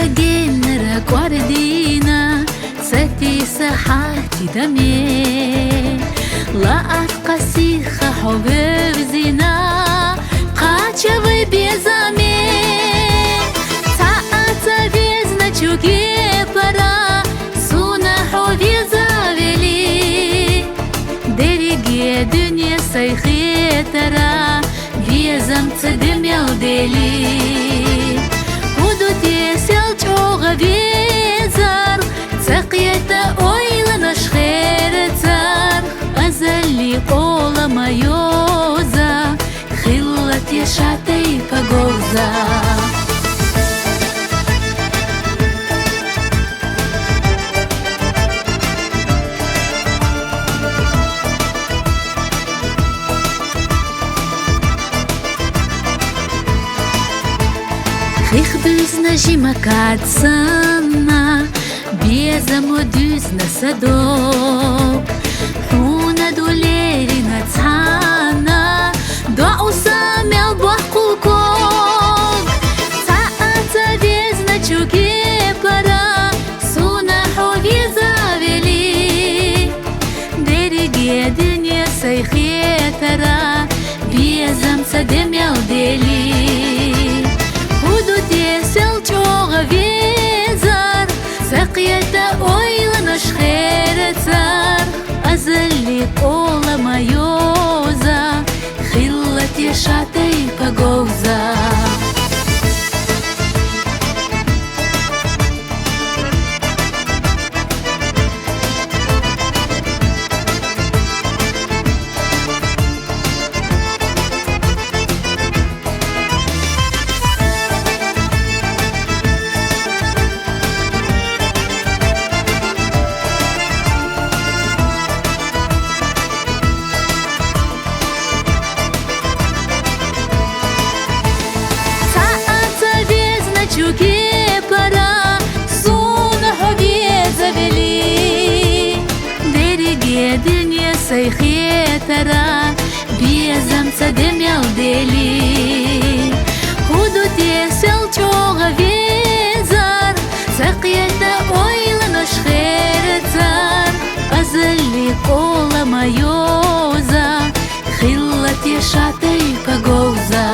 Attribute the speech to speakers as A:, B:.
A: genera guardina sati sahati dami la atqasi khahub zina qachav bezame saat vezna chugi para suna hovizaveli derige dünya sayxetara vezam tsademel deli vezar تقيت oylanış xeretar azali olamayoza xillat yaşatay pagoza Хихбюзна жима кацана Безамо дюзна садок Хуна долерина цана Доуса мел бахкулкок Цаата везна чуге пара Суна ховиза вели Дереге дюня сайхетара Безам цадемел дели vezar Saqiyata oylanış xeretar Azali olamayoza Xillat yaşatay pagoza Чуге пара суна ховезавели Дереге дюня сайхетара Безам цадемел дели Худу тесел чога везар Сақията ойланыш херетар Азали оламайоза Хиллат yaşatay pagoza